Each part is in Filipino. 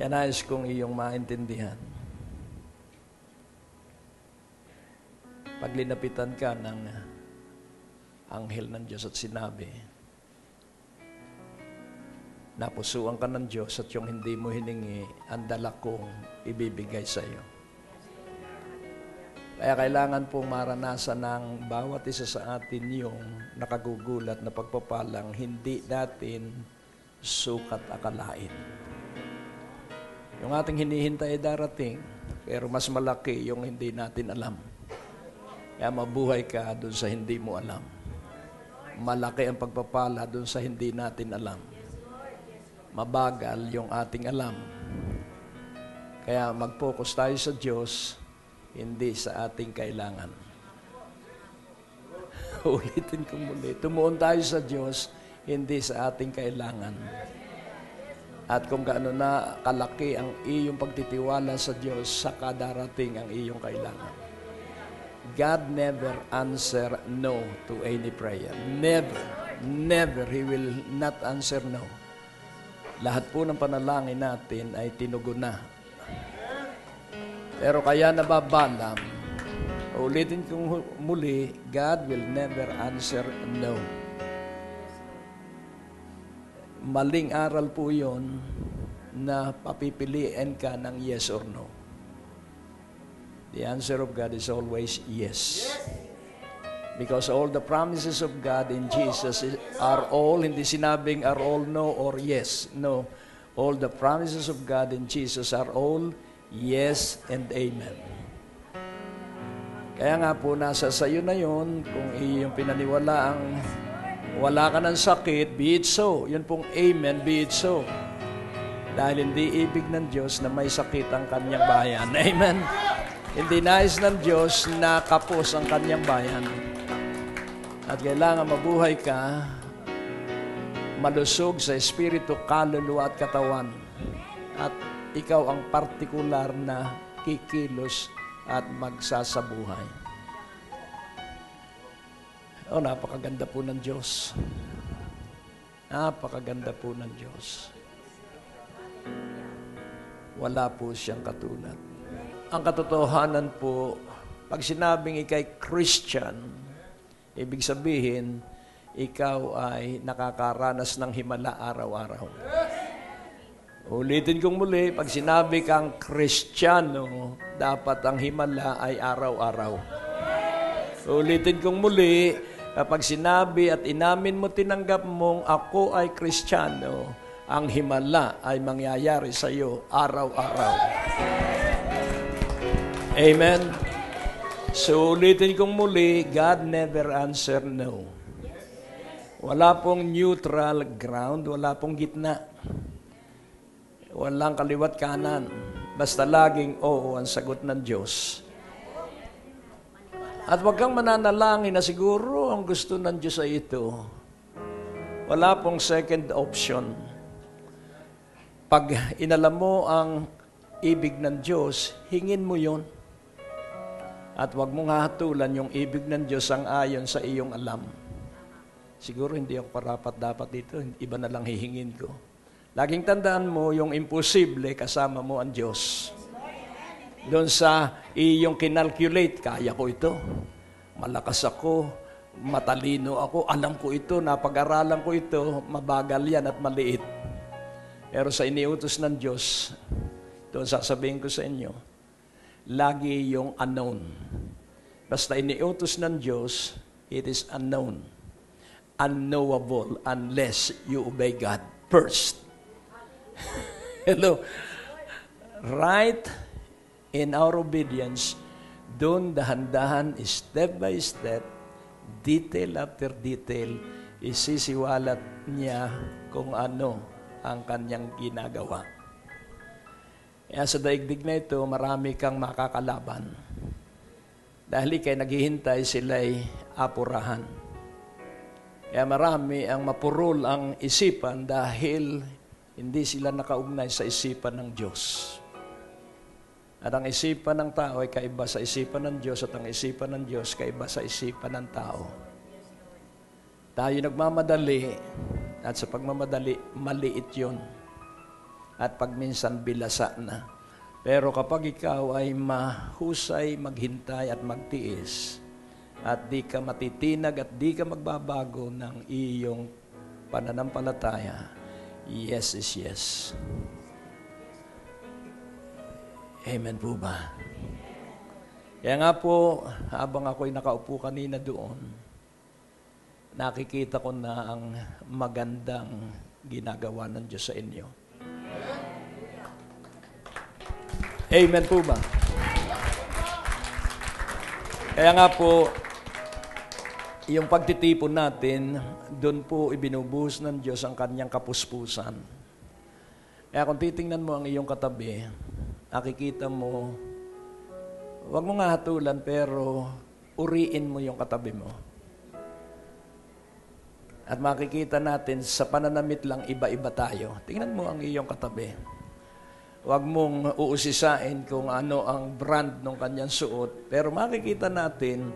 Yan nais kong iyong maintindihan. Pag linapitan ka ng anghel ng Diyos at sinabi, napusuan ka ng Diyos at yung hindi mo hiningi, ang dala kong ibibigay sa iyo. Kaya kailangan pong maranasan ng bawat isa sa atin yung nakagugulat na pagpapalang hindi natin sukat akalain. Yung ating hinihintay ay darating, pero mas malaki yung hindi natin alam. Kaya mabuhay ka doon sa hindi mo alam. Malaki ang pagpapala doon sa hindi natin alam. Mabagal yung ating alam. Kaya mag-focus tayo sa Diyos, hindi sa ating kailangan. Ulitin ko muli. Tumuon tayo sa Diyos, hindi sa ating kailangan. At kung gaano na kalaki ang iyong pagtitiwala sa Diyos, saka darating ang iyong kailangan. God never answer no to any prayer. Never. Never. He will not answer no. Lahat po ng panalangin natin ay tinugon na. Pero kaya nababalam, ulitin kong muli, God will never answer no. Maling aral po yun na papipiliin ka ng yes or no. The answer of God is always yes. Because all the promises of God in Jesus are all, hindi sinabing are all no or yes. No. All the promises of God in Jesus are all yes and amen. Kaya nga po, nasa sayo na yun, kung iyong pinaniwala ang wala ka ng sakit, be it so. Yun pong amen, be it so. Dahil hindi ibig ng Diyos na may sakit ang kanyang bayan. Amen. Hindi nais ng Diyos na kapos ang kanyang bayan. At kailangan mabuhay ka, malusog sa espiritu, kaluluwa at katawan. At ikaw ang partikular na kikilos at magsasabuhay. Napakaganda po ng Diyos. Napakaganda po ng Diyos. Wala po siyang katulad. Ang katotohanan po, pag sinabing ikay Christian, ibig sabihin, ikaw ay nakakaranas ng himala araw-araw. Ulitin kong muli, pag sinabi kang Kristiyano, dapat ang himala ay araw-araw. Ulitin kong muli, kapag sinabi at inamin mo, tinanggap mong ako ay Kristiyano, ang himala ay mangyayari sa iyo araw-araw. Amen. So ulitin kong muli, God never answer no. Wala pong neutral ground, wala pong gitna. Walang kaliwat kanan. Basta laging oo ang sagot ng Diyos. At huwag kang mananalangin na siguro ang gusto ng Diyos ay ito. Wala pong second option. Pag inalam mo ang ibig ng Diyos, hingin mo yon. At huwag mong hahatulan yung ibig ng Diyos ang ayon sa iyong alam. Siguro hindi ako parapat-dapat dito, iba na lang hihingin ko. Laging tandaan mo, yung imposible, kasama mo ang Diyos. Doon sa iyong kinalculate, kaya ko ito. Malakas ako, matalino ako, alam ko ito, napag-aralan ko ito, mabagal yan at maliit. Pero sa iniutos ng Diyos, doon sasabihin ko sa inyo, lagi yung unknown. Basta iniutos ng Diyos, it is unknown. Unknowable unless you obey God first. Hello. Right in our obedience, doon dahan-dahan, step by step, detail after detail, isisiwalat niya kung ano ang kanyang ginagawa. Kaya sa daigdig na ito, marami kang makakalaban. Dahil ikay naghihintay, sila'y apurahan. Kaya marami ang mapurol ang isipan dahil hindi sila nakaugnay sa isipan ng Diyos. At ang isipan ng tao ay kaiba sa isipan ng Diyos at ang isipan ng Diyos kaiba sa isipan ng tao. Tayo nagmamadali at sa pagmamadali, maliit yun. at pag minsan bilasa na. Pero kapag ikaw ay mahusay, maghintay at magtiis, at di ka matitinag at di ka magbabago ng iyong pananampalataya, yes is yes. Amen po ba? Kaya nga po, habang ako'y nakaupo kanina doon, nakikita ko na ang magandang ginagawa ng Diyos sa inyo. Amen po ba? Kaya nga po, yung pagtitipon natin, doon po ibinubuhos ng Diyos ang kanyang kapuspusan. Kaya kung titingnan mo ang iyong katabi, nakikita mo, huwag mo nga hatulan, pero uriin mo yung katabi mo. At makikita natin, sa pananamit lang, iba-iba tayo. Tingnan mo ang iyong katabi. Huwag mong uusisain kung ano ang brand ng kanyang suot. Pero makikita natin,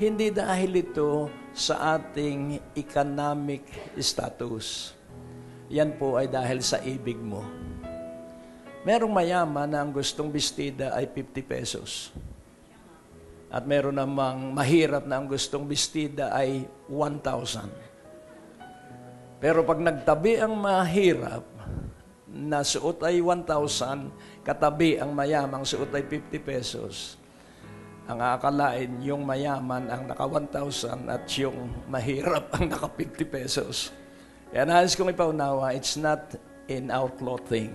hindi dahil ito sa ating economic status. Yan po ay dahil sa ibig mo. Merong mayaman na ang gustong bestida ay 50 pesos. At meron namang mahirap na ang gustong bestida ay 1,000. Pero pag nagtabi ang mahirap, na suot ay 1,000, katabi ang mayamang suot ay 50 pesos, ang aakalain yung mayaman ang naka 1,000 at yung mahirap ang naka 50 pesos. Kaya nais kong ipaunawa, it's not in our clothing.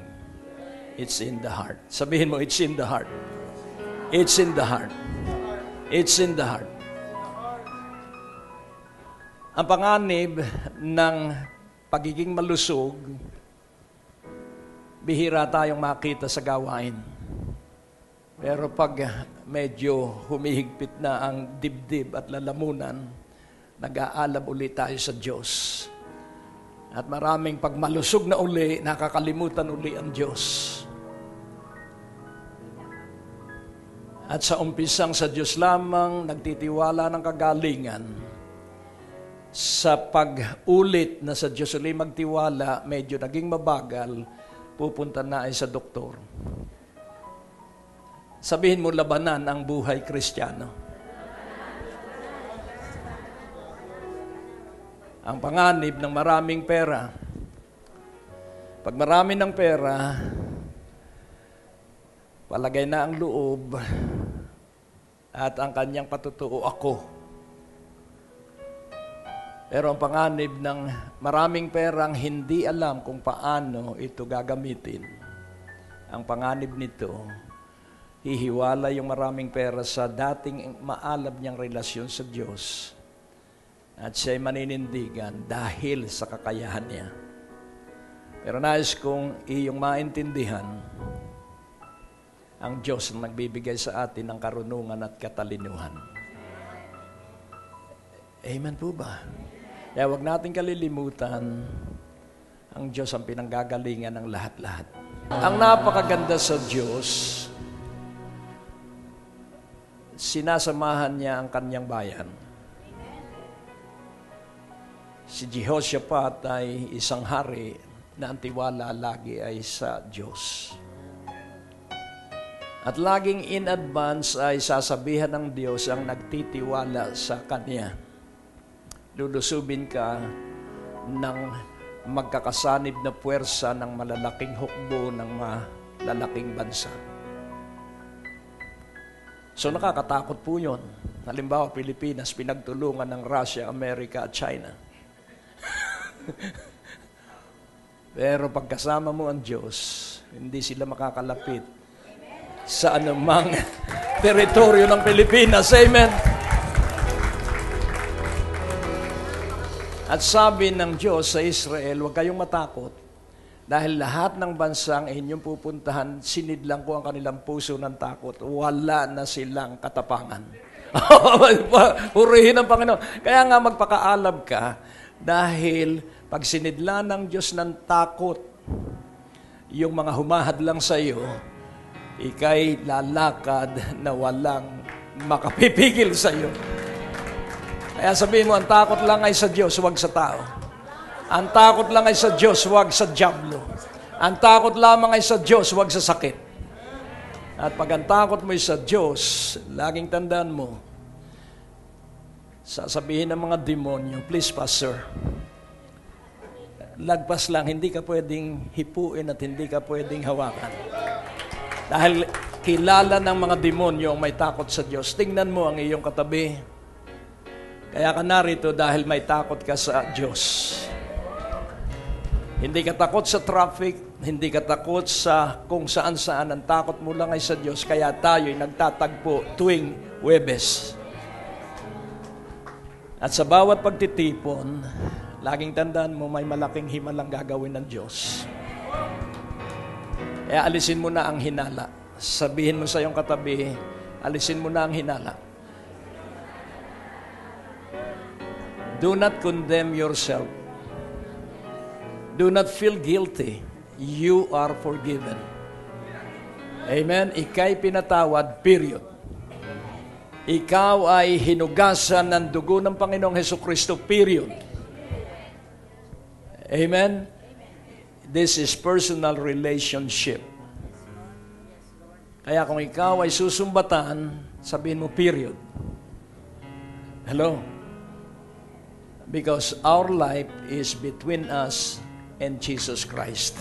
It's in the heart. Sabihin mo, it's in the heart. It's in the heart. It's in the heart. Ang panganib ng pagiging malusog, bihira tayong makita sa gawain. Pero pag medyo humihigpit na ang dibdib at lalamunan, nag-aalab ulit tayo sa Diyos. At maraming pag malusog na uli, nakakalimutan uli ang Diyos. At sa umpisang sa Diyos lamang, nagtitiwala ng kagalingan. Sa pag-ulit na sa Diyos ulit magtiwala, medyo naging mabagal, pupunta na ay sa doktor. Sabihin mo, labanan ang buhay Kristiyano. Ang panganib ng maraming pera. Pag marami ng pera, palagay na ang loob at ang kanyang patutuo, ako. Pero ang panganib ng maraming perang hindi alam kung paano ito gagamitin. Ang panganib nito, hihiwala yung maraming pera sa dating maalab niyang relasyon sa Diyos. At siya'y maninindigan dahil sa kakayahan niya. Pero nais kong iyong maintindihan, ang Diyos ang nagbibigay sa atin ng karunungan at katalinuhan. Amen po ba? Kaya huwag natin kalilimutan, ang Diyos ang pinanggagalingan ng lahat-lahat. Ang napakaganda sa Diyos, sinasamahan niya ang kanyang bayan. Si Jehoshaphat ay isang hari na ang tiwala lagi ay sa Diyos. At laging in advance ay sasabihan ng Diyos ang nagtitiwala sa Kanya. Lulusubin ka ng magkakasanib na puwersa ng malalaking hukbo ng malalaking bansa. So nakakatakot po yun. Halimbawa, Pilipinas, pinagtulungan ng Russia, Amerika at China. Pero pagkasama mo ang Diyos, hindi sila makakalapit sa anumang teritoryo ng Pilipinas. Amen. At sabi ng Diyos sa Israel, huwag kayong matakot dahil lahat ng bansang inyong pupuntahan, sinidlang ko ang kanilang puso ng takot. Wala na silang katapangan. Purihin ang Panginoon. Kaya nga magpakaalab ka dahil pag sinidla ng Diyos ng takot, yung mga humahad lang sa iyo, ika'y lalakad na walang makapipigil sa iyo. Kaya sabihin mo, ang takot lang ay sa Diyos, huwag sa tao. Ang takot lang ay sa Diyos, huwag sa dyablo. Ang takot lamang ay sa Diyos, huwag sa sakit. At pag ang takot mo ay sa Diyos, laging tandaan mo, sasabihin ng mga demonyo, please Pastor, lagpas lang, hindi ka pwedeng hipuin at hindi ka pwedeng hawakan. Dahil kilala ng mga demonyo ang may takot sa Diyos. Tingnan mo ang iyong katabi. Kaya ka narito dahil may takot ka sa Diyos. Hindi ka takot sa traffic, hindi ka takot sa kung saan-saan. Ang takot mo lang ay sa Diyos. Kaya tayo'y nagtatagpo tuwing Huwebes. At sa bawat pagtitipon, laging tandaan mo may malaking himalang gagawin ng Diyos. Kaya alisin mo na ang hinala. Sabihin mo sa iyong katabi, alisin mo na ang hinala. Do not condemn yourself. Do not feel guilty. You are forgiven. Amen? Ika'y pinatawad, period. Ikaw ay hinugasan ng dugo ng Panginoong Hesukristo, period. Amen? This is personal relationship. Kaya kung ikaw ay susumbatan, sabihin mo, period. Hello? Because our life is between us and Jesus Christ.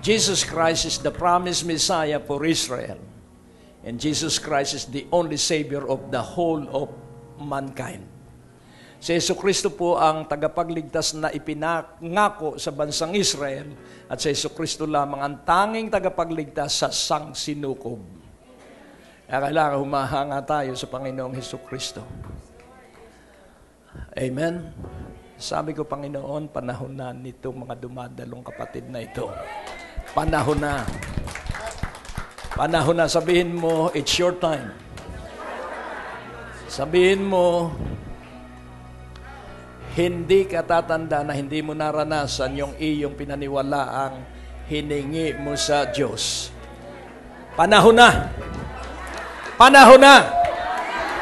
Jesus Christ is the promised Messiah for Israel. And Jesus Christ is the only Savior of the whole of mankind. Si Jesucristo po ang tagapagligtas na ipinangako sa bansang Israel at si Jesucristo lamang ang tanging tagapagligtas sa sangsinukob. Kaya kailangan humahanga tayo sa Panginoong Jesucristo. Amen? Sabi ko, Panginoon, panahon na nitong mga dumadalong kapatid na ito. Panahon na. Panahon na. Sabihin mo, it's your time. Sabihin mo, hindi ka tatanda na hindi mo naranasan yung iyong pinaniwalaang hiningi mo sa Diyos. Panahon na. Panahon na.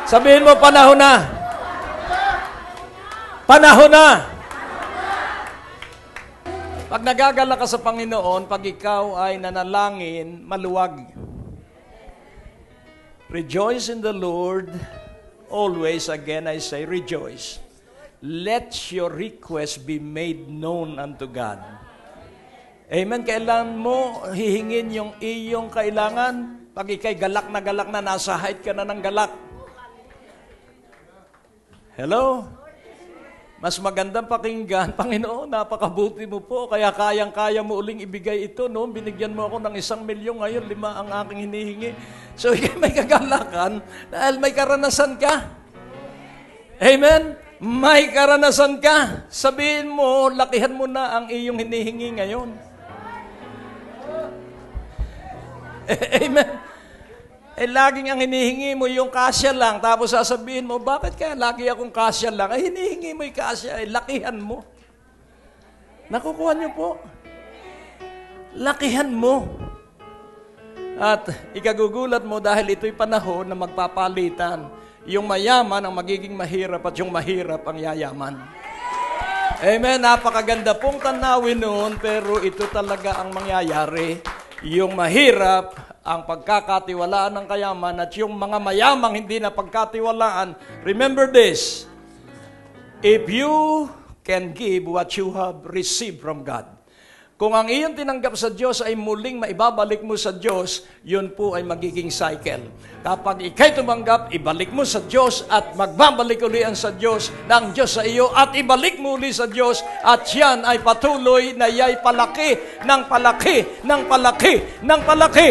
Sabihin mo, panahon na. Panahon na! Pag nagagala ka sa Panginoon, pag ikaw ay nanalangin, maluwag. Rejoice in the Lord. Always, again I say, rejoice. Let your request be made known unto God. Amen? Kailan mo hihingin yung iyong kailangan? Pag ikay galak na, nasa height ka na ng galak. Hello? Mas magandang pakinggan, Panginoon, napakabuti mo po, kaya kayang-kaya mo uling ibigay ito, no? Binigyan mo ako ng 1 milyon, ngayon 5 ang aking hinihingi. So, may kagalakan dahil may karanasan ka. Amen? May karanasan ka. Sabihin mo, lakihan mo na ang iyong hinihingi ngayon. Amen? Laging ang hinihingi mo yung kasya lang, tapos sasabihin mo, bakit kaya lagi akong kasya lang? Hinihingi mo yung kasya, lakihan mo. Nakukuha niyo po? Lakihan mo. At ikagugulat mo dahil ito'y panahon na magpapalitan. Yung mayaman ang magiging mahirap at yung mahirap ang yayaman. Amen? Napakaganda pong tanawin noon, pero ito talaga ang mangyayari. Yung mahirap ang pagkakatiwalaan ng kayaman at yung mga mayamang hindi na pagkatiwalaan. Remember this, if you can give what you have received from God. Kung ang iyong tinanggap sa Diyos ay muling maibabalik mo sa Diyos, yun po ay magiging cycle. Kapag ikay tumanggap, ibalik mo sa Diyos at magbabalik ulian sa Diyos ng Diyos sa iyo at ibalik mo uli sa Diyos at yan ay patuloy na yay palaki ng palaki ng palaki ng palaki.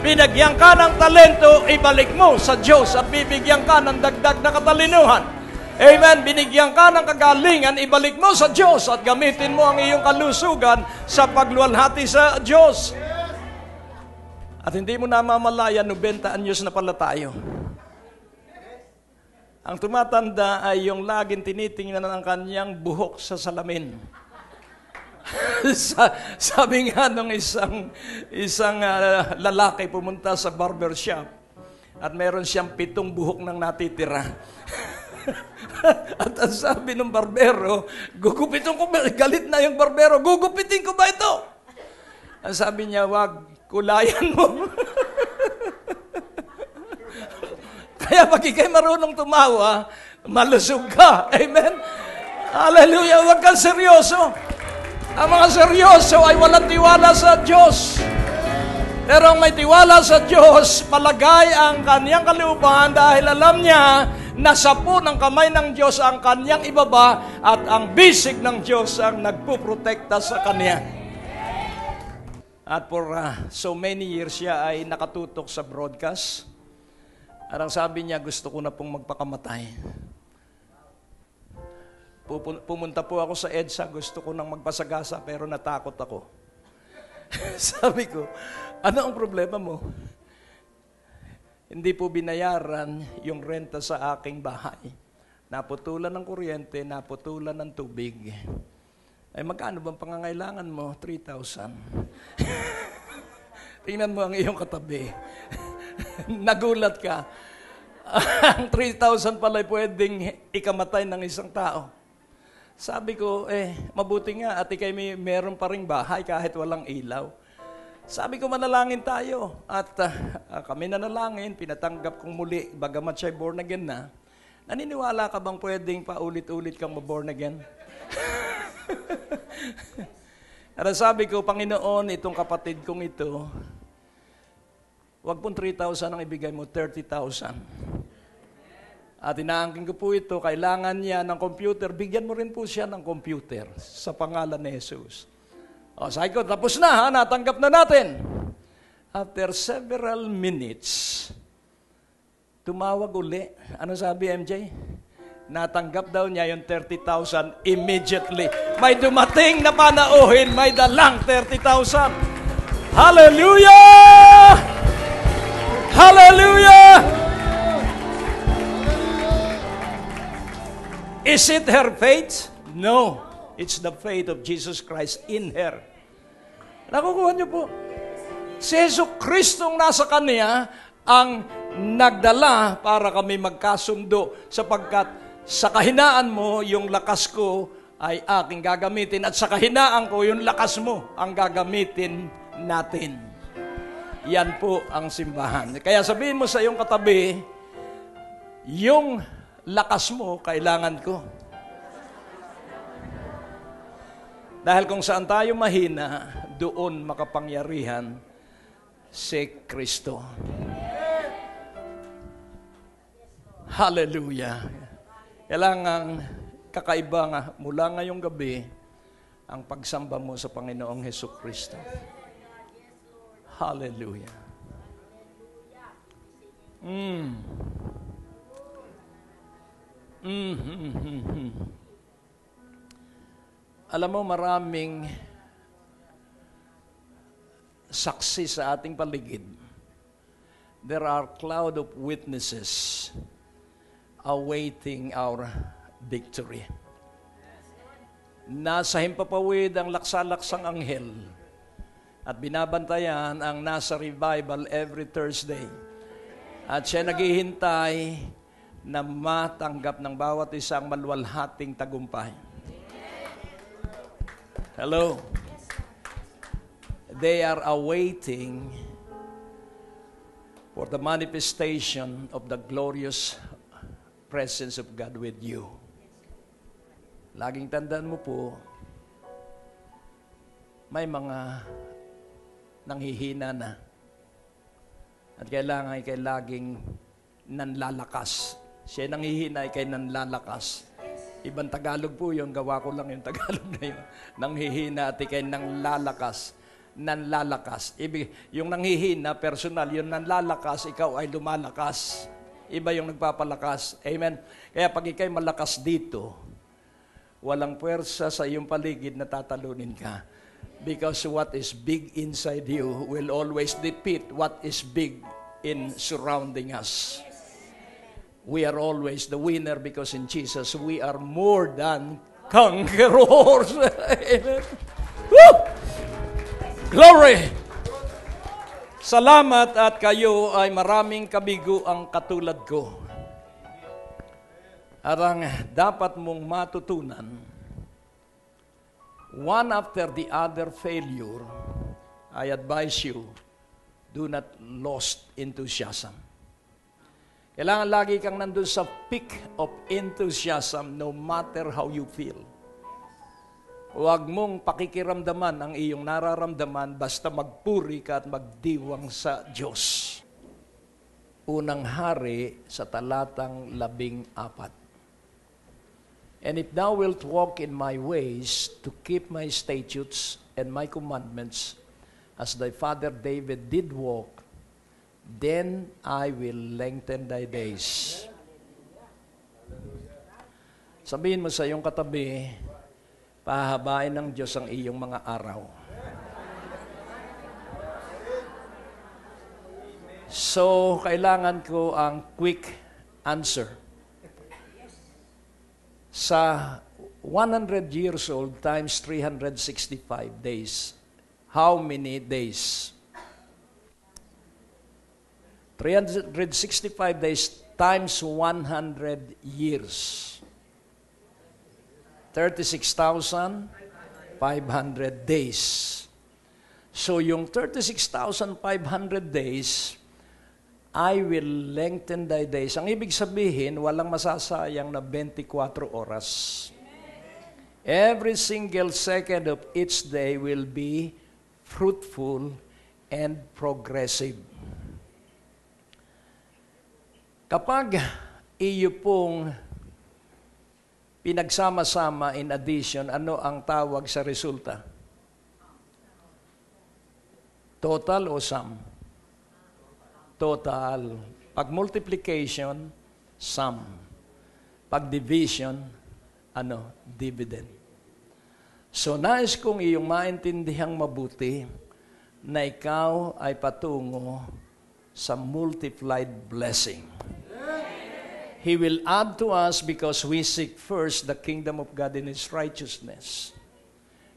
Binigyan ka ng talento, ibalik mo sa Diyos at bibigyan ka ng dagdag na katalinuhan. Amen. Binigyan ka ng kagalingan, ibalik mo sa Diyos at gamitin mo ang iyong kalusugan sa pagluwalhati sa Diyos. At hindi mo namamalayan, 90 anyos na pala tayo. Ang tumatanda ay yung laging tinitingnan ng kanyang buhok sa salamin. Sabi nga nung isang lalaki pumunta sa barbershop at meron siyang 7 buhok nang natitira. At ang sabi ng barbero, gugupitin ko ba? Galit na yung barbero, gugupitin ko ba ito? Ang sabi niya, wag, kulayan mo. Kaya pag ikay marunong tumawa, malusog ka. Amen? Hallelujah, wag kang seryoso. Ang mga seryoso ay walang tiwala sa Diyos. Pero ang may tiwala sa Diyos, palagay ang kaniyang kalooban dahil alam niya na sapo ng kamay ng Diyos ang kaniyang ibaba at ang bisig ng Diyos ang nagpuprotekta sa kaniya. At for so many years siya ay nakatutok sa broadcast. At ang sabi niya, gusto ko na pong magpakamatay. Pumunta po ako sa EDSA, gusto ko nang magpasagasa pero natakot ako. Sabi ko, ano ang problema mo? Hindi po binayaran yung renta sa aking bahay. Naputulan ng kuryente, naputulan ng tubig. Ay magkano bang pangangailangan mo? 3,000. Tingnan mo ang iyong katabi. Nagulat ka. Ang 3,000 pala pwedeng ikamatay ng isang tao. Sabi ko, mabuti nga at ikay meron pa ring bahay kahit walang ilaw. Sabi ko, manalangin tayo. At kami nanalangin, pinatanggap kong muli, bagamat siya born again na. Naniniwala ka bang pwedeng paulit-ulit kang ma-born again? At sabi ko, Panginoon, itong kapatid kong ito, wag pong 3,000 ang ibigay mo, 30,000. At inaangkin ko po ito, kailangan niya ng computer, bigyan mo rin po siya ng computer sa pangalan ni Jesus. O, sabi ko, tapos na natanggap na natin. After several minutes, tumawag uli. Ano sabi, MJ? Natanggap daw niya yung 30,000 immediately. May dumating na panauhin, may dalang 30,000. Hallelujah! Hallelujah! Is it her faith? No. It's the faith of Jesus Christ in her. Nakukuha niyo po. Si Jesucristong nasa kanya ang nagdala para kami magkasundo sapagkat sa kahinaan mo, yung lakas ko ay aking gagamitin at sa kahinaan ko, yung lakas mo ang gagamitin natin. Yan po ang simbahan. Kaya sabihin mo sa iyong katabi, yung lakas mo, kailangan ko. Dahil kung saan tayo mahina, doon makapangyarihan si Kristo. Hallelujah. Kailangan kakaiba nga mula ngayong gabi ang pagsamba mo sa Panginoong Hesukristo. Hallelujah. Alam mo, maraming saksi sa ating paligid. There are cloud of witnesses awaiting our victory. Nasa himpapawid ang laksa-laksang anghel at binabantayan ang nasa revival every Thursday. At siya naghihintay na matanggap ng bawat isang maluwalhating tagumpay. Hello? They are awaiting for the manifestation of the glorious presence of God with you. Laging tandaan mo po, may mga nanghihina na. At kailangan ikay laging nanlalakas. Siya nanghihina, ikay nanlalakas. Ibang Tagalog po yun, gawa ko lang yung Tagalog na yun. Nanghihina at ikay nanlalakas. Nanlalakas. Yung nanghihina, personal. Yung nanlalakas, ikaw ay lumalakas. Iba yung nagpapalakas. Amen? Kaya pag ikay malakas dito, walang puwersa sa iyong paligid na tatalunin ka. Because what is big inside you will always defeat what is big in surrounding us. We are always the winner because in Jesus we are more than conquerors. Amen. Woo! Glory! Salamat at kayo ay maraming kabigo ang katulad ko. At ang dapat mong matutunan, one after the other failure, I advise you, do not lose enthusiasm. Kailangan lagi kang nandun sa peak of enthusiasm no matter how you feel. Huwag mong pakikiramdaman ang iyong nararamdaman, basta magpuri ka at magdiwang sa Diyos. Unang Hari sa talatang 14. And if thou wilt walk in my ways to keep my statutes and my commandments, as thy father David did walk, then I will lengthen thy days. Sabihin mo sa iyong katabi, pahabain ng Diyos ang iyong mga araw. So, kailangan ko ang quick answer. Sa 100 years old times 365 days, how many days? 365 days times 100 years. 36,500 days. So yung 36,500 days, I will lengthen thy days. Ang ibig sabihin, walang masasayang na 24 oras. Every single second of each day will be fruitful and progressive. Kapag iyo pong pinagsama-sama in addition, ano ang tawag sa resulta? Total o sum? Total. Pag multiplication, sum. Pag division, dividend. So, nais kong iyong maintindihang mabuti na ikaw ay patungo sa multiplied blessing. He will add to us because we seek first the kingdom of God and His righteousness.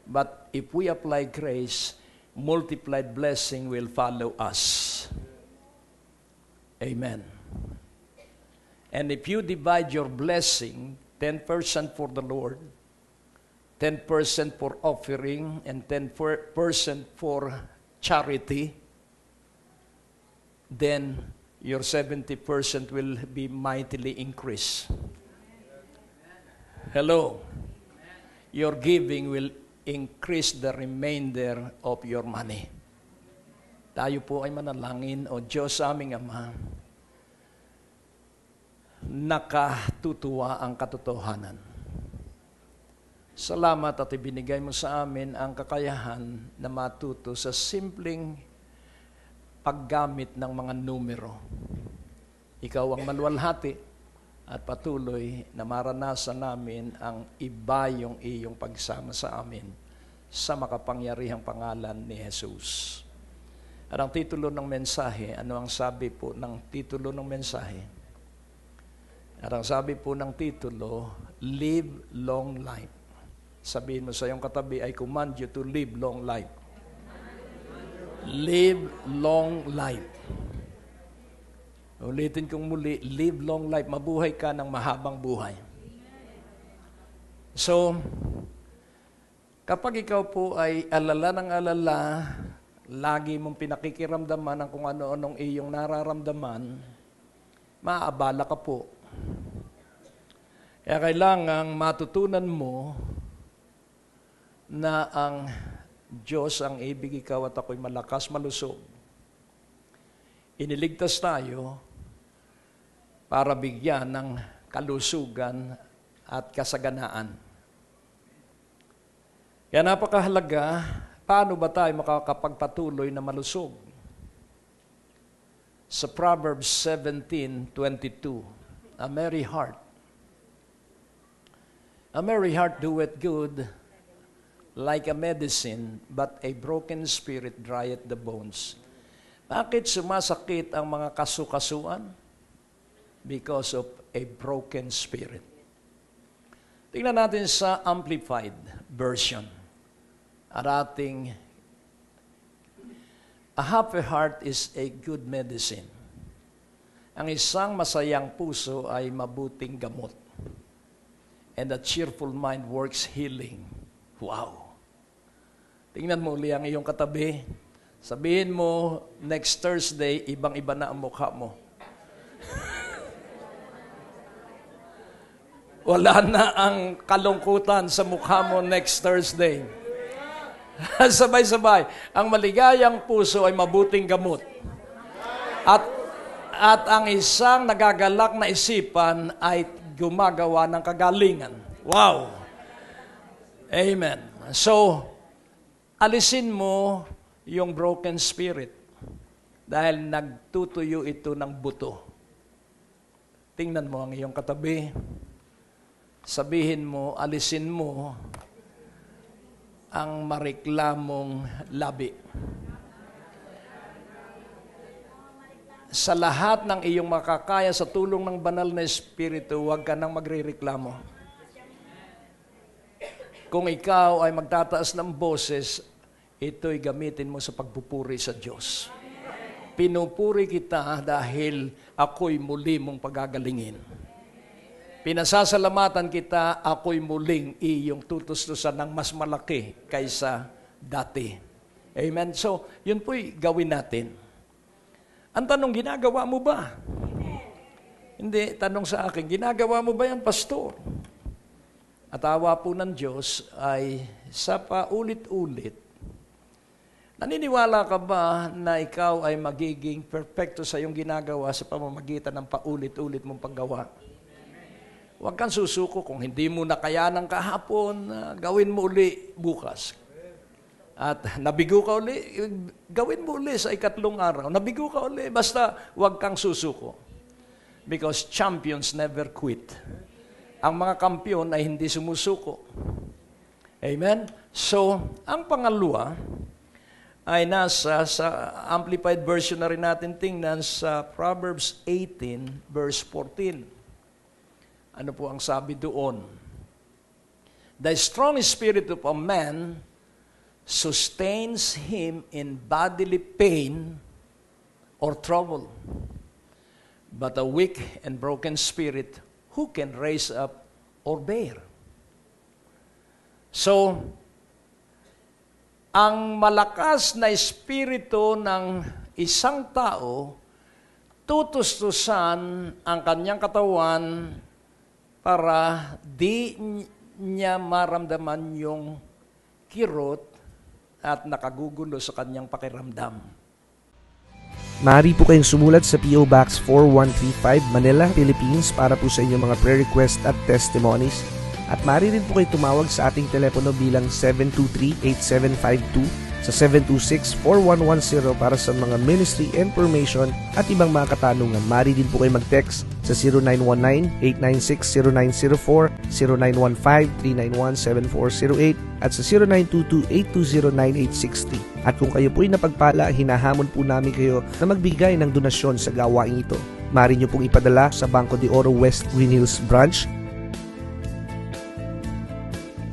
But if we apply grace, multiplied blessing will follow us. Amen. And if you divide your blessing, 10% for the Lord, 10% for offering, and 10% for charity, then your 70% will be mightily increased. Hello. Your giving will increase the remainder of your money. Tayo po ay manalangin. O Diyos aming Ama, nakatutuwa ang katotohanan. Salamat at ibinigay mo sa amin ang kakayahan na matuto sa simpleng paggamit ng mga numero. Ikaw ang maluwalhati at patuloy na maranasan namin ang iba yung iyong pagsama sa amin sa makapangyarihang pangalan ni Jesus. At ang titulo ng mensahe, ano ang sabi po ng titulo ng mensahe? At ang sabi po ng titulo, Live Long Life. Sabihin mo sa iyong katabi, I command you to live long life. Live long life. Ulitin kong muli, live long life. Mabuhay ka ng mahabang buhay. So, kapag ikaw po ay alala ng alala, lagi mong pinakikiramdaman ang kung ano-anong iyong nararamdaman, maaabala ka po. Kaya kailangang matutunan mo na ang Diyos ang ibig, ikaw at ako'y malakas, malusog. Iniligtas tayo para bigyan ng kalusugan at kasaganaan. Kaya napakahalaga, paano ba tayo makakapagpatuloy na malusog? Sa Proverbs 17:22, a merry heart doeth good like a medicine, but a broken spirit drieth the bones. Bakit sumasakit ang mga kasukasuan? Because of a broken spirit. Tingnan natin sa Amplified Version. At ating, a happy heart is a good medicine. Ang isang masayang puso ay mabuting gamot. and a cheerful mind works healing. Wow! Tingnan mo uli ang iyong katabi. Sabihin mo, next Thursday, ibang-iba na ang mukha mo. Wala na ang kalungkutan sa mukha mo next Thursday. Sabay-sabay. Ang maligayang puso ay mabuting gamot. At ang isang nagagalak na isipan ay gumagawa ng kagalingan. Wow! Amen. So, alisin mo yung broken spirit dahil nagtutuyo ito ng buto. Tingnan mo ang iyong katabi. Sabihin mo, alisin mo ang mareklamong labi. Sa lahat ng iyong makakaya sa tulong ng banal na Espiritu, huwag ka nang magrereklamo. Kung ikaw ay magtataas ng boses, ito'y gamitin mo sa pagpupuri sa Diyos. Pinupuri kita dahil ako'y muli mong pagagalingin. Pinasasalamatan kita, ako'y muling iyong tutustusan ng mas malaki kaysa dati. Amen? So, yun po'y gawin natin. Ang tanong, ginagawa mo ba? Hindi, tanong sa akin, ginagawa mo ba yan, pastor? At awa po ng Diyos ay sa paulit-ulit. Naniniwala ka ba na ikaw ay magiging perfecto sa iyong ginagawa sa pamamagitan ng paulit-ulit mong paggawa? Huwag kang susuko kung hindi mo nakayanan kahapon, gawin mo uli bukas. At nabigo ka uli, gawin mo uli sa ikatlong araw. Nabigo ka uli, basta huwag kang susuko. Because champions never quit. Ang mga kampiyon ay hindi sumusuko. Amen? So, ang pangalawa ay nasa sa Amplified Version na rin natin tingnan sa Proverbs 18 verse 14. Ano po ang sabi doon? The strong spirit of a man sustains him in bodily pain or trouble. But a weak and broken spirit, who can raise up or bear? So, ang malakas na espiritu ng isang tao, tutustusan ang kanyang katawan para di niya maramdaman yung kirot at nakagugulo sa kanyang pakiramdam. Maaari po kayong sumulat sa P.O. Box 4135 Manila, Philippines para po sa inyong mga prayer request at testimonies. At maaari rin po kayo tumawag sa ating telepono bilang 723-8752 sa 726-4110 para sa mga ministry information at ibang mga katanungan. Maaari din po kayo mag-text sa 0919-896-0904, 0915-391-7408 at sa 0922-820-9860. At kung kayo po'y napagpala, hinahamon po namin kayo na magbigay ng donasyon sa gawain ito. Maaari nyo pong ipadala sa Banco de Oro West Green Hills Branch.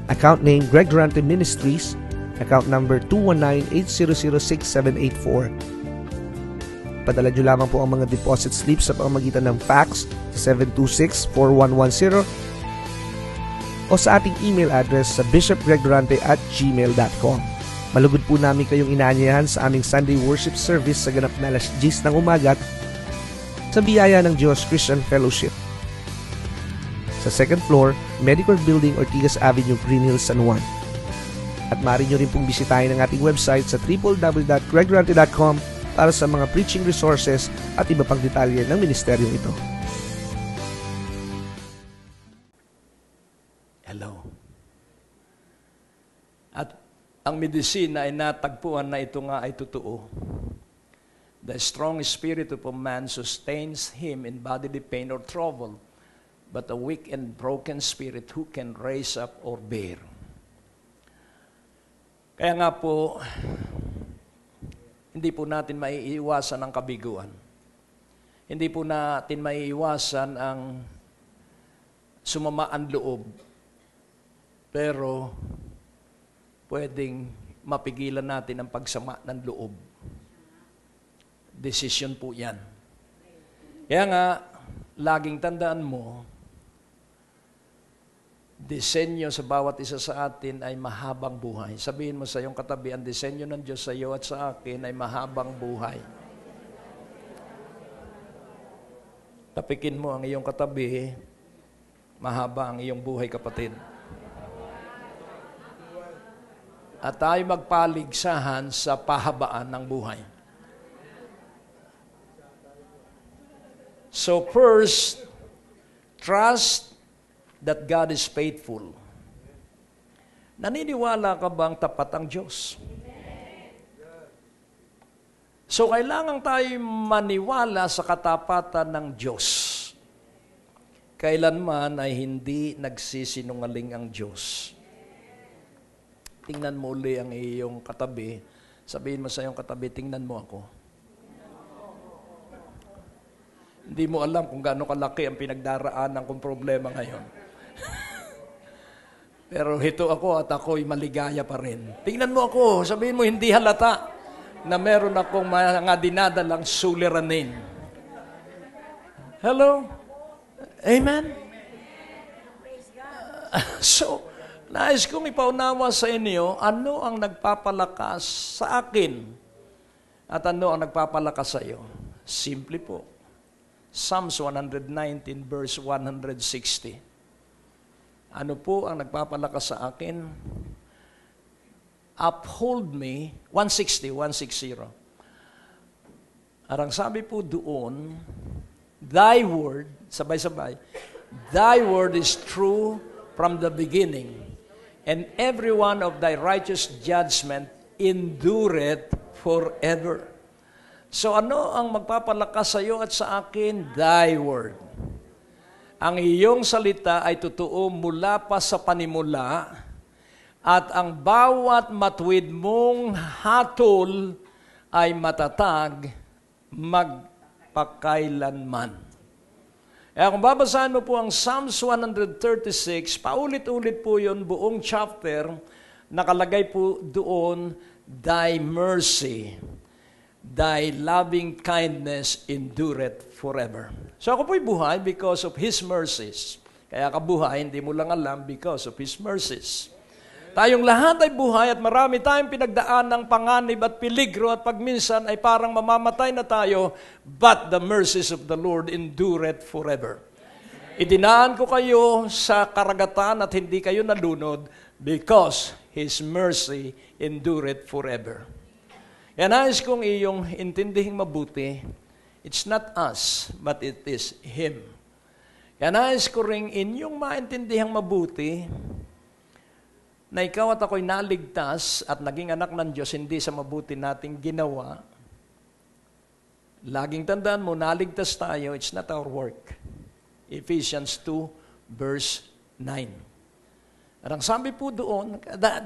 Account name Greg Durante Ministries. Account number 219-806-7784. Padala nyo lamang po ang mga deposit slips sa pamamagitan ng fax sa 726-4110 o sa ating email address sa bishopgregdurante@gmail.com. Malugod po namin kayong inaanyayahan sa aming Sunday worship service sa ganap na alas 10 ng umaga sa biyaya ng Diyos Christian Fellowship. Sa second floor, Medical Building, Ortigas Avenue, Green Hills, San Juan. At maaari nyo rin pong bisitahin ang ating website sa www.gregdurante.com para sa mga preaching resources at iba pang detalye ng ministeryong ito. Hello. At ang medisina ay natagpuan na ito nga ay totoo. The strong spirit of a man sustains him in bodily pain or trouble, but a weak and broken spirit who can raise up or bear. Kaya nga po, hindi po natin maiiwasan ang kabiguan. Hindi po natin maiiwasan ang sumama ang loob. Pero, pwedeng mapigilan natin ang pagsama ng loob. Desisyon po yan. Kaya nga, laging tandaan mo, disenyo sa bawat isa sa atin ay mahabang buhay. Sabihin mo sa iyong katabi, ang disenyo ng Diyos sa iyo at sa akin ay mahabang buhay. Tapikin mo ang iyong katabi, mahaba ang iyong buhay, kapatid. At tayo magpaligsahan sa pahabaan ng buhay. So first, trust that God is faithful. Naniniwala ka bang tapat ang Diyos? So kailangan tayo maniwala sa katapatan ng Diyos. Kailanman ay hindi nagsisinungaling ang Diyos. Tingnan mo uli ang iyong katabi. Sabihin mo sa iyong katabi, tingnan mo ako. Hindi mo alam kung gaano kalaki ang pinagdaraanan kong problema ngayon. Pero ito ako at ako'y maligaya pa rin. Tingnan mo ako, sabihin mo hindi halata na meron akong mga dinadalang suliranin. Hello? Amen? So, nais kong ipaunawa sa inyo, ano ang nagpapalakas sa akin at ano ang nagpapalakas sa iyo. Simple po. Psalms 119 verse 160. Ano po ang nagpapalakas sa akin? Uphold me, 160. Arang sabi po doon, Thy word, sabay-sabay, Thy word is true from the beginning, and every one of Thy righteous judgment endureth forever. So ano ang magpapalakas sa iyo at sa akin? Thy word. Ang iyong salita ay totoo mula pa sa panimula, at ang bawat matuwid mong hatol ay matatag magpakailanman. Kaya kung babasahin mo po ang Psalms 136, paulit-ulit po yun, buong chapter, nakalagay po doon, Thy mercy, Thy loving kindness endureth forever. So ako po'y buhay because of His mercies. Kaya ka buhay, hindi mo lang alam because of His mercies. Tayong lahat ay buhay at marami tayong pinagdaan ng panganib at peligro at pagminsan ay parang mamamatay na tayo, but the mercies of the Lord endureth forever. Idinaan ko kayo sa karagatan at hindi kayo nalunod because His mercy endureth forever. Kaya nais kong iyong intindihing mabuti, it's not us, but it is Him. Kaya nais ko rin inyong maintindihang mabuti na ikaw at ako'y naligtas at naging anak ng Diyos hindi sa mabuti nating ginawa. Laging tandaan mo, naligtas tayo, it's not our work. Ephesians 2 verse 9. At ang sabi po doon,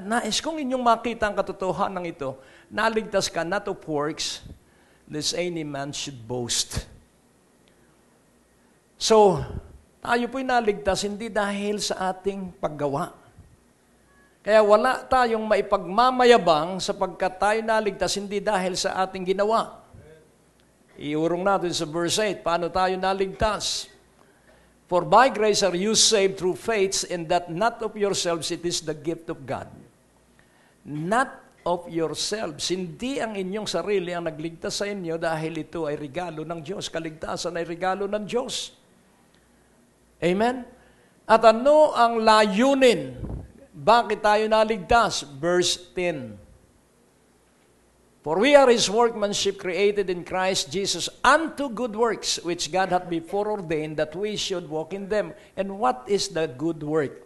nais kong inyong makita ang katotohanan ng ito, naligtas ka not of works, lest any man should boast. So, tayo po'y naligtas hindi dahil sa ating paggawa. Kaya wala tayong maipagmamayabang sapagkat tayo naligtas hindi dahil sa ating ginawa. Iurong natin sa verse 8, paano tayo naligtas? For by grace are you saved through faith, and that not of yourselves, it is the gift of God. Not of yourselves. Hindi ang inyong sarili ang nagligtas sa inyo dahil ito ay regalo ng Diyos. Kaligtasan ay regalo ng Diyos. Amen? At ano ang layunin? Bakit tayo naligtas? Verse 10. For we are His workmanship created in Christ Jesus unto good works, which God hath before ordained that we should walk in them. And what is the good work?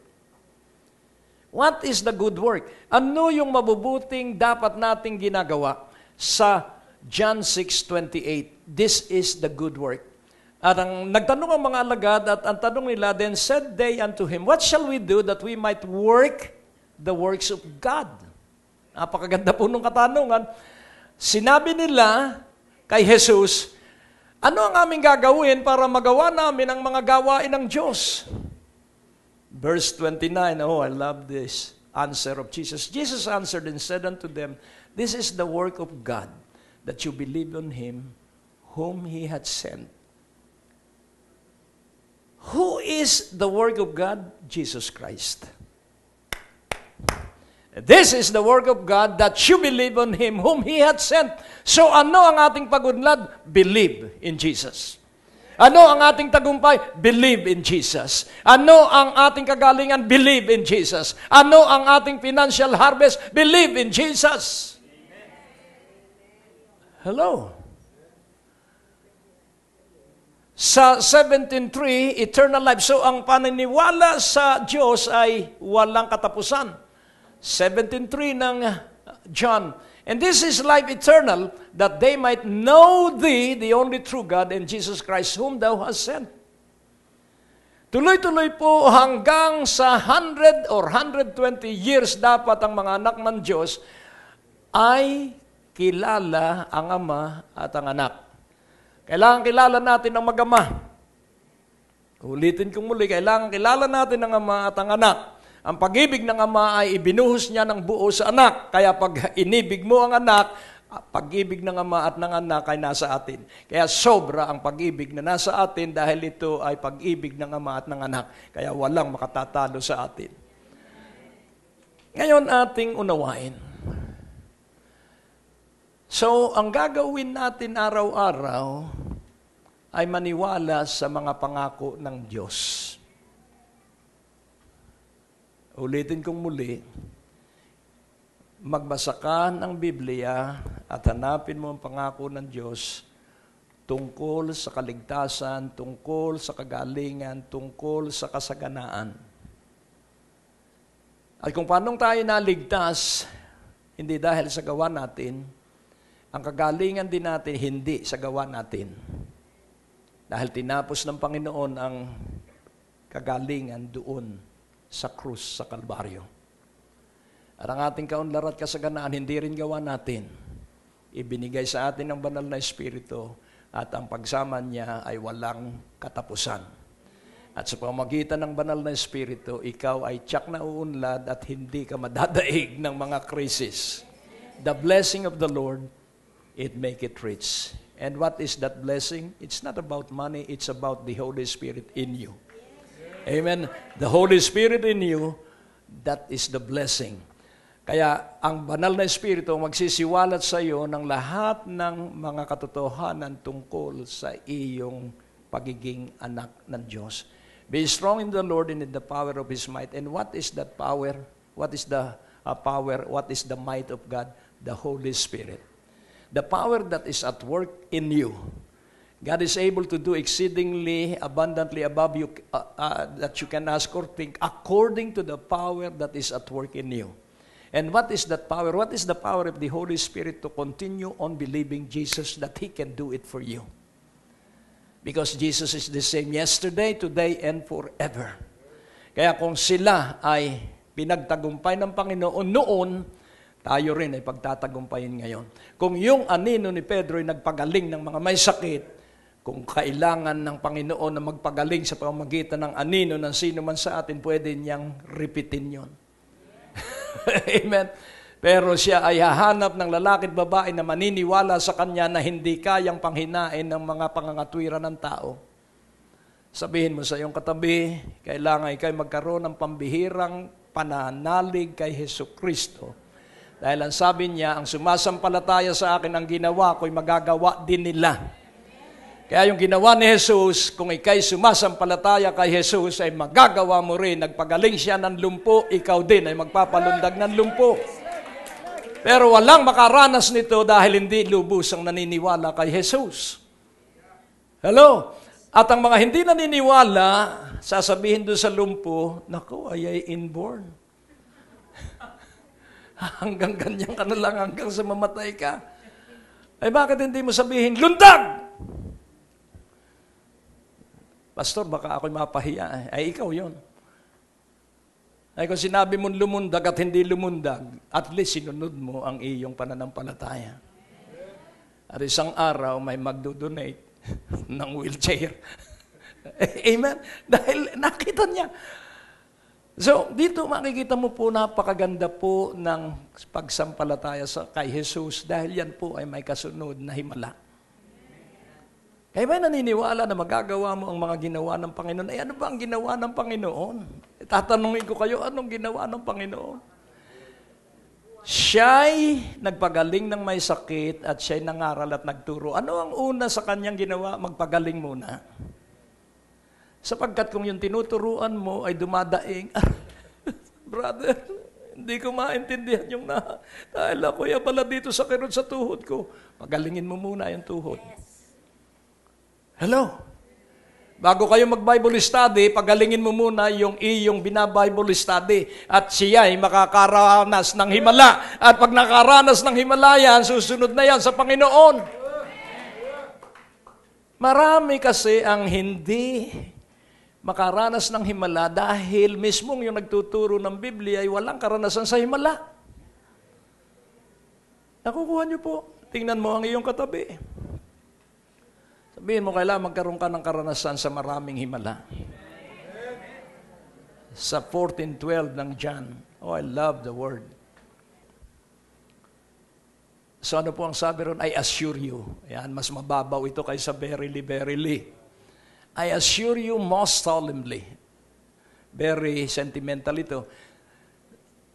What is the good work? Ano yung mabubuting dapat nating ginagawa? Sa John 6:28, this is the good work. At ang nagtanong ang mga alagad at ang tanong nila, then said they unto Him, what shall we do that we might work the works of God? Napakaganda po nung katanungan. Sinabi nila kay Jesus, ano ang aming gagawin para magawa namin ang mga gawain ng Diyos? Verse 29, oh, I love this answer of Jesus. Jesus answered and said unto them, this is the work of God, that you believe on Him whom He had sent. Who is the work of God, Jesus Christ. This is the work of God, that you believe on Him whom He had sent. So ano ang ating pagunlad? Believe in Jesus. Ano ang ating tagumpay? Believe in Jesus. Ano ang ating kagalingan? Believe in Jesus. Ano ang ating financial harvest? Believe in Jesus. Hello. Sa 17.3, eternal life. So ang paniniwala sa Diyos ay walang katapusan. 17.3 ng John. And this is life eternal, that they might know Thee, the only true God, and Jesus Christ, whom Thou hast sent. Tuloy-tuloy po hanggang sa 100 or 120 years dapat ang mga anak ng Diyos ay kilala ang Ama at ang Anak. Kailangan kilala natin ang mag-ama. Ulitin kong muli, kailangan kilala natin ang Ama at ang Anak. Ang pag-ibig ng Ama ay ibinuhos niya ng buo sa anak. Kaya pag inibig mo ang anak, pag-ibig ng Ama at ng anak ay nasa atin. Kaya sobra ang pag-ibig na nasa atin dahil ito ay pag-ibig ng Ama at ng anak. Kaya walang makatatalo sa atin. Ngayon ating unawain. So, ang gagawin natin araw-araw ay maniwala sa mga pangako ng Diyos. Ulitin kong muli, magbasa ka ng Biblia at hanapin mo ang pangako ng Diyos tungkol sa kaligtasan, tungkol sa kagalingan, tungkol sa kasaganaan. At kung paano tayo naligtas, hindi dahil sa gawa natin, ang kagalingan din natin hindi sa gawa natin. Dahil tinapos ng Panginoon ang kagalingan doon sa krus sa Kalbaryo. At ang ating kaunlad at kasaganaan, hindi rin gawa natin. Ibinigay sa atin ng banal na Espiritu at ang pagsama niya ay walang katapusan. At sa pamamagitan ng banal na Espiritu, ikaw ay tiyak na uunlad at hindi ka madadaig ng mga krisis. The blessing of the Lord, it make it rich. And what is that blessing? It's not about money, it's about the Holy Spirit in you. Amen. The Holy Spirit in you, that is the blessing. Kaya ang banal na Espiritu magsisiwalat sa iyo ng lahat ng mga katotohanan tungkol sa iyong pagiging anak ng Diyos. Be strong in the Lord and in the power of His might. And what is that power? What is the power? What is the might of God? The Holy Spirit. The power that is at work in you. God is able to do exceedingly abundantly above you that you can ask or think, according to the power that is at work in you. And what is that power? What is the power of the Holy Spirit to continue on believing Jesus that He can do it for you? Because Jesus is the same yesterday, today, and forever. Kaya kung sila ay pinagtagumpay ng Panginoon noon, tayo rin ay pagtatagumpayin ngayon. Kung yung anino ni Pedro ay nagpagaling ng mga may sakit, kung kailangan ng Panginoon na magpagaling sa pamamagitan ng anino ng sino man sa atin, pwede niyang repeatin yon. Amen. Pero siya ay hahanap ng lalaki at babae na maniniwala sa kanya na hindi kayang panghinain ng mga pangangatwiran ng tao. Sabihin mo sa iyong katabi, kailangan ikay magkaroon ng pambihirang pananalig kay Hesukristo. Dahil ang sabi niya, ang sumasampalataya sa akin, ang ginawa ko'y magagawa din nila. Kaya yung ginawa ni Jesus, kung ikay sumasampalataya kay Jesus, ay magagawa mo rin. Nagpagaling siya ng lumpo, ikaw din ay magpapalundag ng lumpo. Pero walang makaranas nito dahil hindi lubos ang naniniwala kay Jesus. Hello? At ang mga hindi naniniwala, sasabihin doon sa lumpo, naku, ay inborn. Hanggang ganyan ka na lang, hanggang sa mamatay ka. Ay bakit hindi mo sabihin, lundag! Pastor, baka ako'y mapahiya. Ay, ikaw yon. Ay, kung sinabi mong lumundag at hindi lumundag, at least sinunod mo ang iyong pananampalataya. At isang araw, may magdodonate ng wheelchair. Amen? Dahil nakita niya. So, dito makikita mo po, napakaganda po ng pagsampalataya kay Jesus dahil yan po ay may kasunod na himala. Kaya ba naniniwala na magagawa mo ang mga ginawa ng Panginoon? Ano ba ang ginawa ng Panginoon? Tatanungin ko kayo, anong ginawa ng Panginoon? Siya'y nagpagaling ng may sakit at siya'y nangaral at nagturo. Ano ang una sa kanyang ginawa? Magpagaling muna. Sapagkat kung yung tinuturuan mo ay dumadaing, brother, hindi ko maintindihan yung dahil ako yan pala dito sa kirot sa tuhod ko. Pagalingin mo muna yung tuhod. Hello? Bago kayo mag-Bible study, pagalingin mo muna yung iyong bina-Bible study at siya ay makakaranas ng himala. At pag nakaranas ng himala yan, susunod na yan sa Panginoon. Marami kasi ang hindi makaranas ng himala dahil mismong yung nagtuturo ng Biblia ay walang karanasan sa himala. Nakukuha niyo po. Tingnan mo ang iyong katabi. Sabihin mo, kailangan magkaroon ka ng karanasan sa maraming himala. Sa 14:12 ng John. Oh, I love the word. So ano po ang sabi ron? I assure you. Yan, mas mababaw ito kaysa verily, verily. I assure you most solemnly. Very sentimental ito.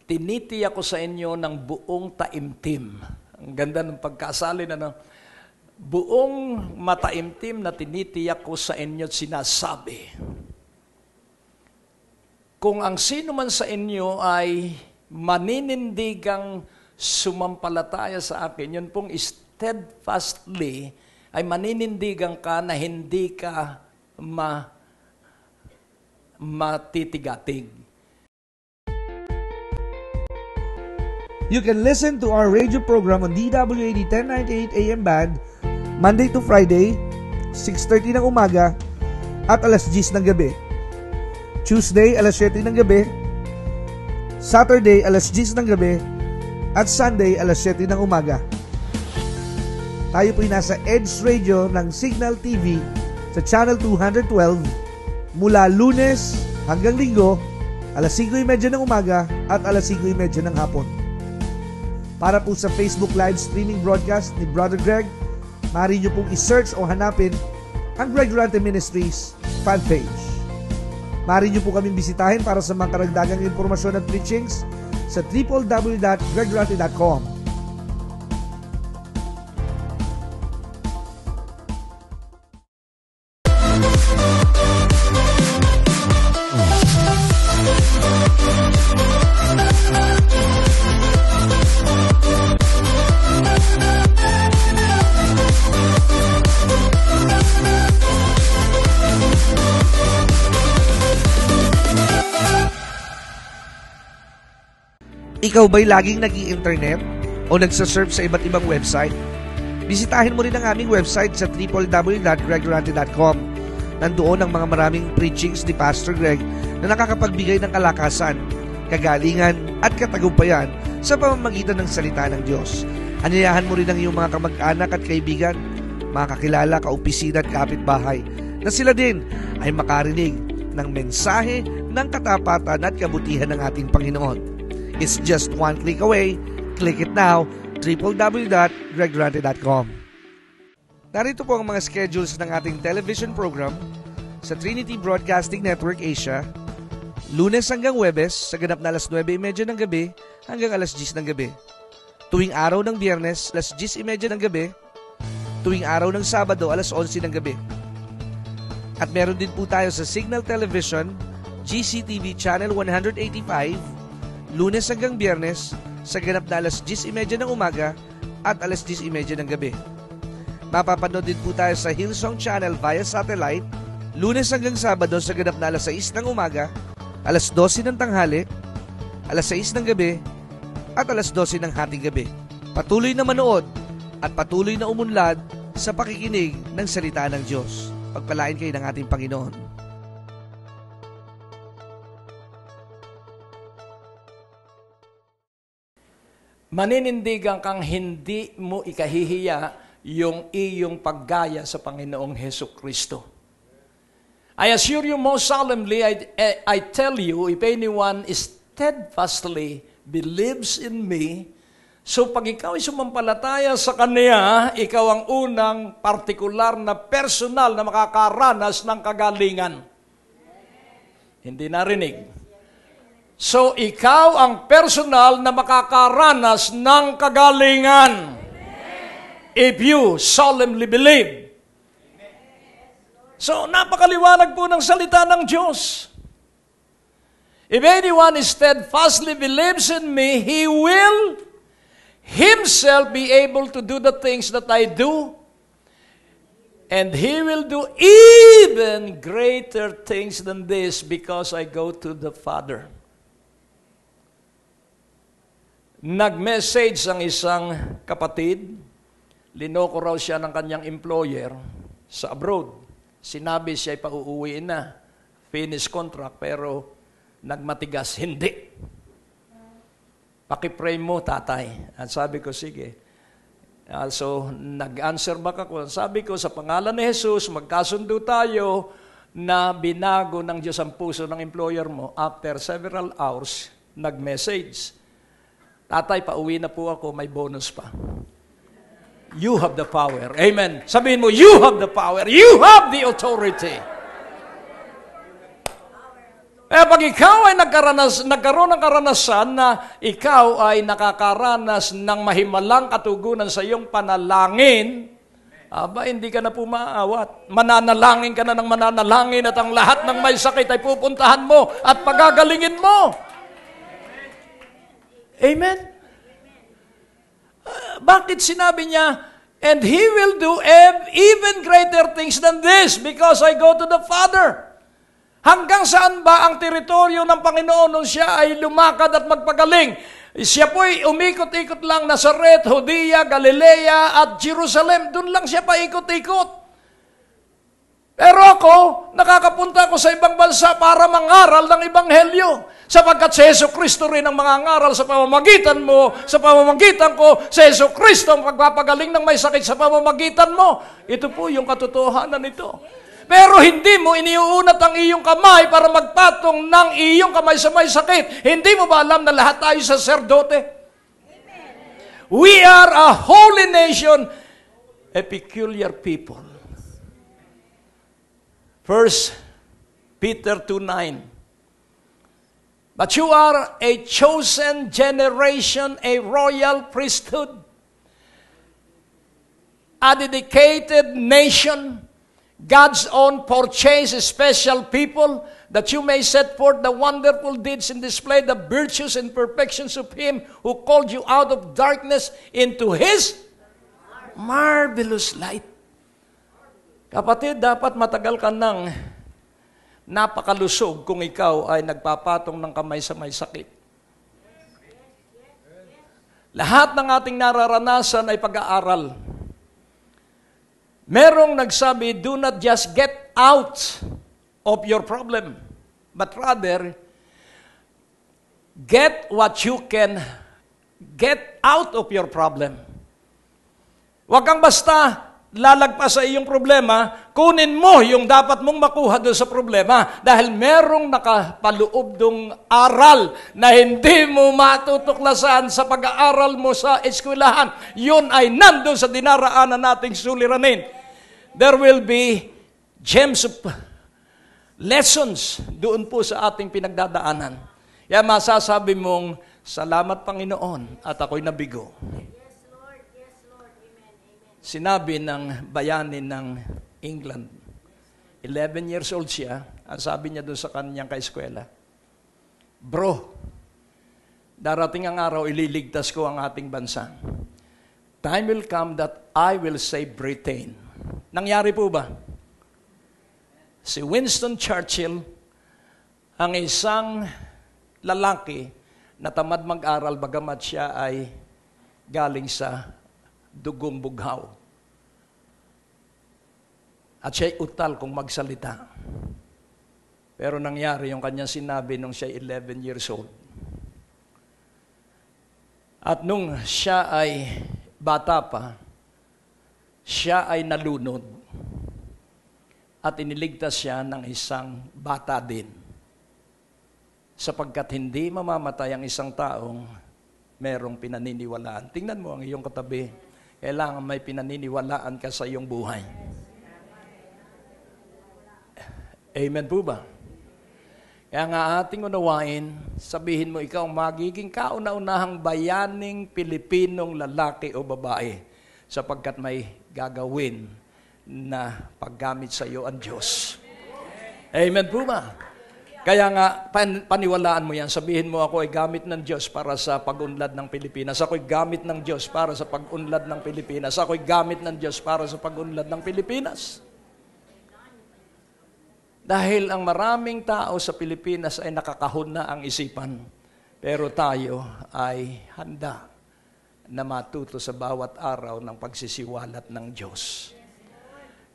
Tinitiyak ko sa inyo ng buong taimtim. Ang ganda ng pagkasalin, ano? Buong mataimtim na tinitiyak ko sa inyo at sinasabi. Kung ang sino man sa inyo ay maninindigang sumampalataya sa akin, yun pong steadfastly, ay maninindigan ka na hindi ka matitigatig. You can listen to our radio program on DWAD 1098 AM band Monday to Friday, 6:30 ng umaga at alas 10 ng gabi. Tuesday, alas 7 ng gabi. Saturday, alas 10 ng gabi. At Sunday, alas 7 ng umaga. Tayo po'y nasa Edge Radio ng Signal TV sa Channel 212 mula Lunes hanggang Linggo, alas 5:30 ng umaga at alas 5:30 ng hapon. Para po sa Facebook live streaming broadcast ni Brother Greg, maaari nyo pong i-search o hanapin ang Greg Durante Ministries fanpage. Maaari nyo po kaming bisitahin para sa mga karagdagang informasyon at preachings sa www.gregdurante.com. Ikaw ba'y laging nag-i-internet o nagsasurf sa iba't ibang website? Bisitahin mo rin ang aming website sa www.gregdurante.com. Nandoon ang mga maraming preachings ni Pastor Greg na nakakapagbigay ng kalakasan, kagalingan at katagumpayan sa pamamagitan ng salita ng Diyos. Anyayahan mo rin ang iyong mga kamag-anak at kaibigan, mga kakilala, kaopisina at kapitbahay na sila din ay makarinig ng mensahe ng katapatan at kabutihan ng ating Panginoon. It's just one click away. Click it now, www.gregdurante.com. Narito po ang mga schedules ng ating television program sa Trinity Broadcasting Network Asia, Lunes hanggang Huwebes sa ganap na alas 9:30 ng gabi hanggang alas 10 ng gabi. Tuwing araw ng Biyernes, alas 10:30 ng gabi. Tuwing araw ng Sabado, alas 11 ng gabi. At meron din po tayo sa Signal Television, GCTV Channel 185, Lunes hanggang Biyernes sa ganap na alas 10:30 ng umaga at alas 10:30 ng gabi. Mapapanood din po tayo sa Hillsong Channel via satellite, Lunes hanggang Sabado sa ganap na alas 6 ng umaga, alas 12 ng tanghali, alas 6 ng gabi, at alas 12 ng hating gabi. Patuloy na manood at patuloy na umunlad sa pakikinig ng salita ng Diyos. Pagpalain kayo ng ating Panginoon. Maninindigan kang hindi mo ikahihiya yung iyong paggaya sa Panginoong Hesus Kristo. I assure you most solemnly, I tell you, if anyone steadfastly believes in me, So pag ikaw ay sumampalataya sa Kanya, ikaw ang unang partikular na personal na makakaranas ng kagalingan. Hindi narinig. So ikaw ang personal na makakaranas ng kagalingan. If you solemnly believe. So napakaliwanag po ng salita ng Diyos. If anyone steadfastly believes in me, he will himself be able to do the things that I do, and he will do even greater things than this because I go to the Father. Nag-message ang isang kapatid, linoko raw siya ng kanyang employer sa abroad. Sinabi siya ay pauuwiin na, finish contract, pero nagmatigas, hindi. Paki-pray mo, tatay. At sabi ko, sige. So, nag-answer back ako. Sabi ko, sa pangalan ni Jesus, magkasundo tayo na binago ng Diyos ang puso ng employer mo. After several hours, nag-message. Tatay, pauwi na po ako, may bonus pa. You have the power. Amen. Sabihin mo, you have the power. You have the authority. Pag ikaw ay nagkaroon ng karanasan na ikaw ay nakakaranas ng mahimalang katugunan sa iyong panalangin, hindi ka na po maaawat. Mananalangin ka na ng mananalangin at ang lahat ng may sakit ay pupuntahan mo at pagagalingin mo. Amen? Bakit sinabi niya, and He will do even greater things than this because I go to the Father. Hanggang saan ba ang teritoryo ng Panginoon nung siya ay lumakad at magpagaling? Siya po'y umikot-ikot lang, Nazaret, Judea, Galilea at Jerusalem. Doon lang siya paikot-ikot. Pero ako, nakakapunta ako sa ibang bansa para mangaral ng Ebanghelyo. Sapagkat si Yesu Kristo rin ang mangangaral sa pamamagitan mo, sa pamamagitan ko, si Yesu Kristo ang pagpapagaling ng may sakit sa pamamagitan mo. Ito po yung katotohanan nito. Pero hindi mo iniuunat ang iyong kamay para magpatong ng iyong kamay sa may sakit. Hindi mo ba alam na lahat tayo saserdote? We are a holy nation, a peculiar people. 1 Peter 2:9. But you are a chosen generation, a royal priesthood, a dedicated nation, God's own purchased special people, that you may set forth the wonderful deeds and display the virtues and perfections of Him who called you out of darkness into His marvelous light. Kapatid, dapat matagal ka nang napakalusog kung ikaw ay nagpapatong ng kamay sa may sakit. Lahat ng ating nararanasan ay pag-aaral. Merong nagsabi, do not just get out of your problem, but rather, get what you can get out of your problem. Huwag kang basta lalagpas sa iyong problema, kunin mo yung dapat mong makuha doon sa problema dahil merong nakapaloob dong aral na hindi mo matutuklasan sa pag-aaral mo sa eskwelahan. Yun ay nandun sa dinaraanan nating suliranin. There will be gems of lessons doon po sa ating pinagdadaanan. Kaya masasabi mong, salamat Panginoon at ako'y nabigo. Yes, Lord. Yes, Lord. Amen. Amen. Sinabi ng bayani ng England, 11 years old siya, ang sabi niya doon sa kanyang kaeskwela, bro, darating ang araw, ililigtas ko ang ating bansa. Time will come that I will save Britain. Nangyari po ba? Si Winston Churchill, ang isang lalaki na tamad mag-aral bagamat siya ay galing sa dugong bughaw. At siya'y utal kung magsalita. Pero nangyari yung kanyang sinabi nung siya 11 years old. At nung siya ay bata pa, siya ay nalunod at iniligtas siya ng isang bata din. Sapagkat hindi mamamatay ang isang taong merong pinaniniwalaan. Tingnan mo ang iyong katabi. Kailangan may pinaniniwalaan ka sa iyong buhay. Amen po ba? Kaya nga ating unawain, sabihin mo ikaw magiging kauna-unahang bayaning Pilipinong lalaki o babae sapagkat may gagawin na paggamit sa iyo ang Diyos. Amen po ba? Kaya nga, paniwalaan mo yan. Sabihin mo, ako ay gamit ng Diyos para sa pag-unlad ng Pilipinas. Ako ay gamit ng Diyos para sa pag-unlad ng Pilipinas. Ako ay gamit ng Diyos para sa pag-unlad ng Pilipinas. Dahil ang maraming tao sa Pilipinas ay nakakahon na ang isipan. Pero tayo ay handa na matuto sa bawat araw ng pagsisiwalat ng Diyos.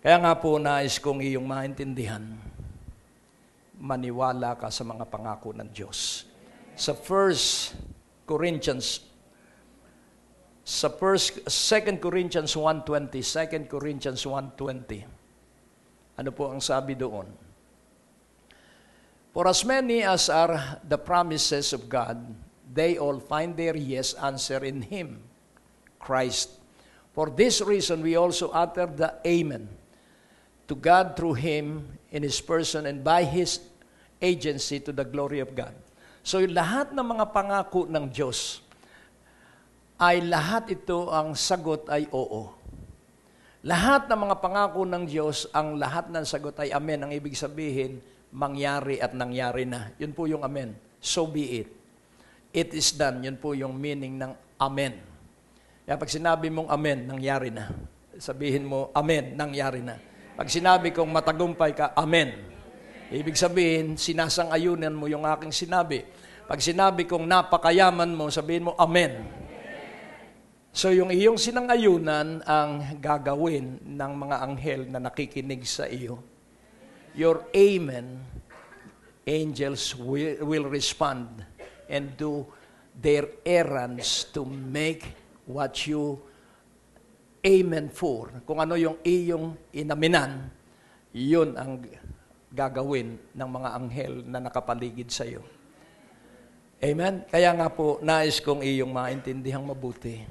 Kaya nga po, nais kong iyong maintindihan, maniwala ka sa mga pangako ng Diyos. Sa 2 Corinthians 1:20, 2 Corinthians 1:20. Ano po ang sabi doon? For as many as are the promises of God, they all find their yes answer in Him, Christ. For this reason, we also utter the Amen to God through Him in His person and by His agency to the glory of God. So lahat ng mga pangako ng Diyos ay lahat ito ang sagot ay oo. Lahat ng mga pangako ng Diyos, ang lahat ng sagot ay amen. Ang ibig sabihin, mangyari at nangyari na. Yun po yung amen. So be it. It is done. Yun po yung meaning ng amen. Kaya pag sinabi mong amen, nangyari na. Sabihin mo, amen, nangyari na. Pag sinabi kong matagumpay ka, amen. Ibig sabihin, sinasang-ayunan mo yung aking sinabi. Pag sinabi kong napakayaman mo, sabihin mo, amen. So yung iyong sinang-ayunan ang gagawin ng mga anghel na nakikinig sa iyo. Your amen, angels will respond and do their errands to make what you amen for. Kung ano yung iyong inaminan, yun ang gagawin ng mga anghel na nakapaligid sa iyo. Amen? Kaya nga po, nais kong iyong maintindihang mabuti.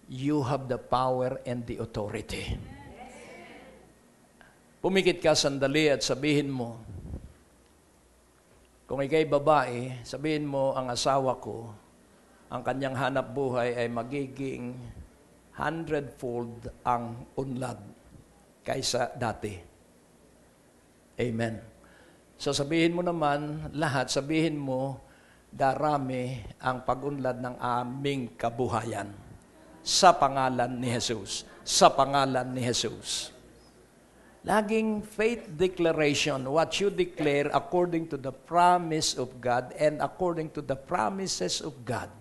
You have the power and the authority. Pumikit ka sandali at sabihin mo, kung ikay babae, sabihin mo, ang asawa ko, ang kanyang hanap buhay ay magiging 100-fold ang unlad kaysa dati. Amen. So sabihin mo naman, lahat, sabihin mo, darami ang pag-unlad ng aming kabuhayan. Sa pangalan ni Jesus. Sa pangalan ni Jesus. Laging faith declaration, what you declare according to the promise of God and according to the promises of God.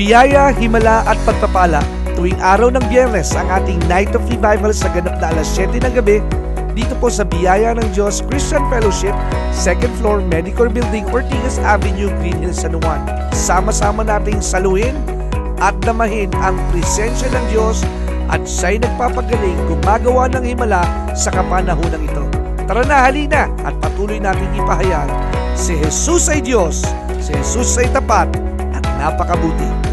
Biyaya, himala at pagpapala tuwing araw ng Biyernes ang ating Night of Revival sa ganap na alas 7 ng gabi dito po sa Biyaya ng Diyos Christian Fellowship, 2nd floor, Medicor Building, Ortigas Avenue, Green Hills, San Juan. Sama-sama nating saluhin at damahin ang presensya ng Diyos at siya'y nagpapagaling gumagawa ng himala sa kapanahonang ito. Tara na, halina at patuloy nating ipahayag. Si Jesus ay Diyos, si Jesus ay tapat at napakabuti.